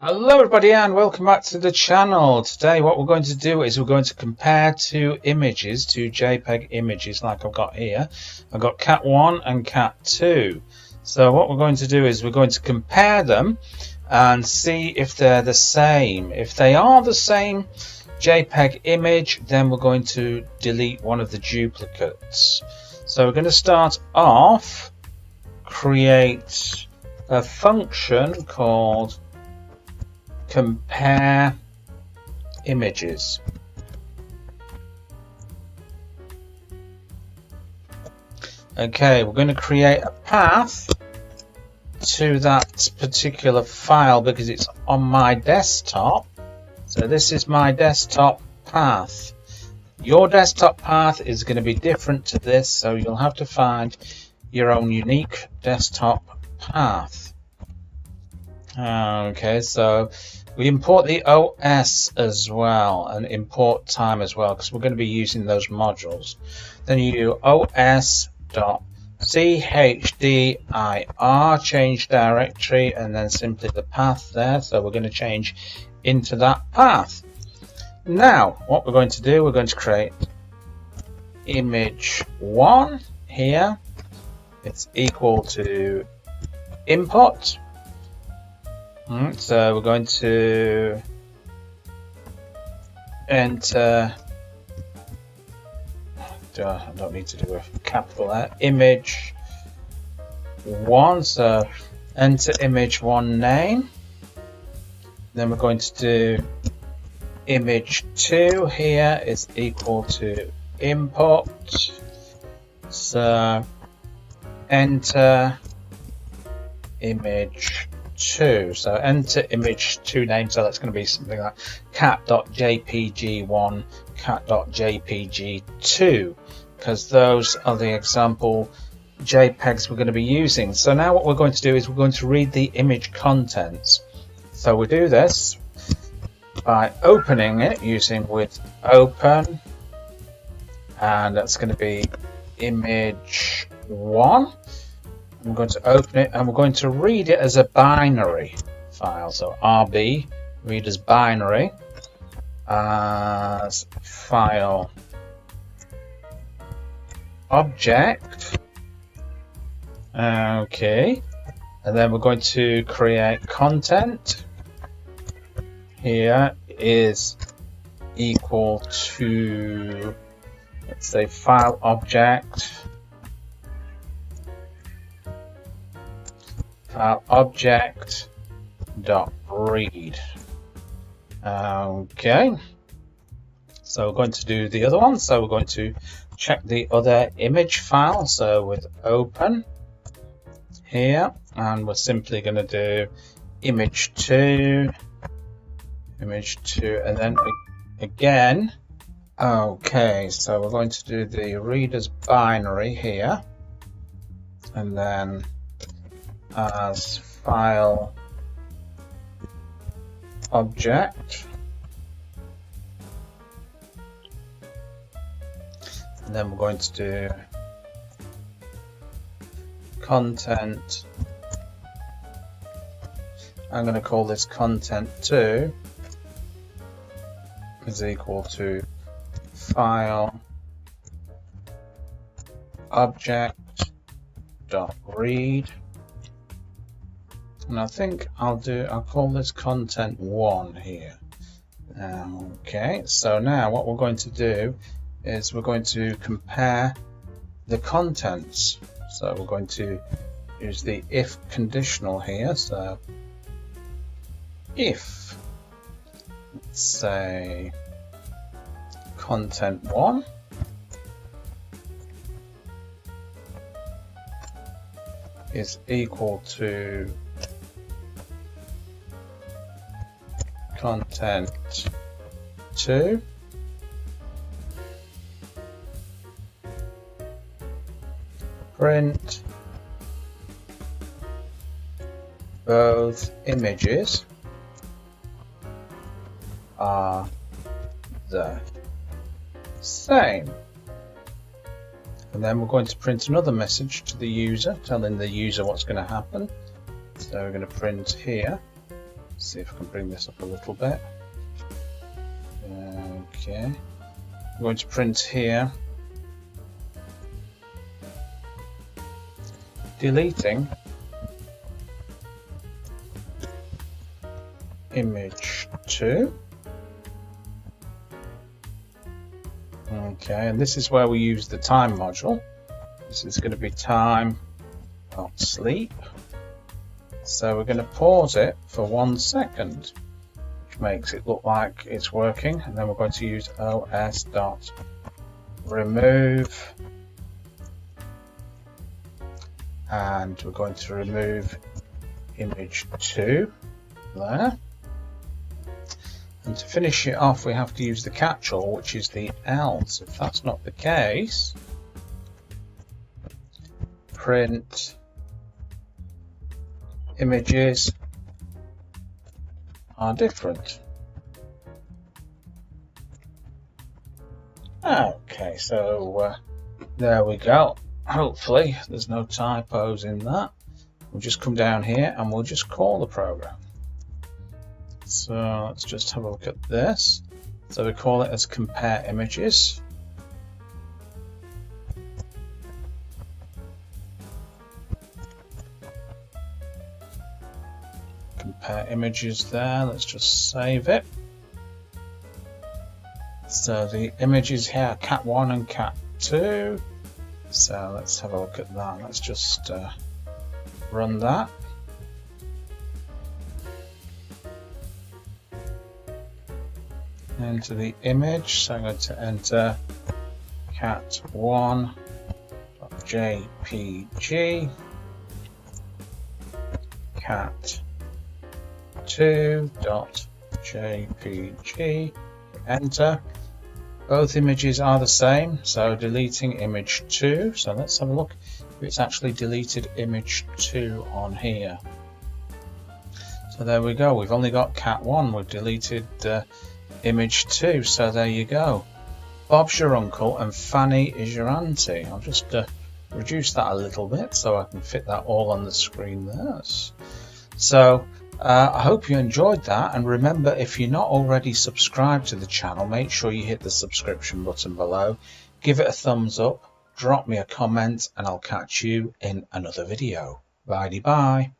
Hello everybody and welcome back to the channel. Today what we're going to do is we're going to compare two images, two JPEG images like I've got here. I've got Cat 1 and Cat 2. So what we're going to do is we're going to compare them and see if they're the same. If they are the same JPEG image, then we're going to delete one of the duplicates. So we're going to start off, create a function called compare images. Okay, we're going to create a path to that particular file because it's on my desktop. So this is my desktop path. Your desktop path is going to be different to this, so you'll have to find your own unique desktop path. Okay, so we import the OS as well and import time as well because we're going to be using those modules. Then you do os.chddir, change directory, and then simply the path there. So we're going to change into that path. Now what we're going to do, we're going to create image 1 here. It's equal to input. So we're going to enter, I don't need to do a capital there, image 1, so enter image 1 name. Then we're going to do image 2 here is equal to input, so enter image 2. So enter image 2 name, so that's going to be something like cat.jpg1, cat.jpg2, because those are the example JPEGs we're going to be using. So now what we're going to do is we're going to read the image contents. So we do this by opening it using with open, and that's going to be image 1. I'm going to open it and we're going to read it as a binary file. So RB, read as binary, as file object. Okay, and then we're going to create content. Here is equal to, let's say, file object. Object dot read. Okay, so we're going to do the other one. So we're going to check the other image file. So with open here, and we're simply going to do image 2, and then again. Okay, so we're going to do the read as binary here, and then as file object, and then we're going to do content. I'm going to call this content 2 is equal to file object dot read. And I think I'll call this content 1 here. Okay, so now what we're going to do is we're going to compare the contents. So we're going to use the if conditional here. So if, let's say, content 1 is equal to content 2, print both images are the same. And then we're going to print another message to the user, telling the user what's going to happen. So we're going to print here see if I can bring this up a little bit. Okay, I'm going to print here, deleting image 2. Okay, and this is where we use the time module. This is going to be time.sleep. So we're going to pause it for 1 second, which makes it look like it's working, and then we're going to use os.remove, and we're going to remove image 2 there. And to finish it off, we have to use the catch-all, which is the else. If that's not the case, print images are different. Okay, so there we go. Hopefully there's no typos in that. We'll just come down here and we'll just call the program. So let's just have a look at this. So we call it as compare images. Compare images there. Let's just save it. So the images here, cat 1 and cat 2. So let's have a look at that. Let's just run that. Enter the image, so I'm going to enter cat1.jpg, cat2.jpg, enter. Both images are the same, so deleting image 2. So let's have a look if it's actually deleted image 2 on here. So there we go, we've only got cat 1, we've deleted image 2, so there you go. Bob's your uncle and Fanny is your auntie. I'll just reduce that a little bit so I can fit that all on the screen there. So I hope you enjoyed that, and remember, if you're not already subscribed to the channel, make sure you hit the subscription button below, give it a thumbs up, drop me a comment, and I'll catch you in another video. Bye bye.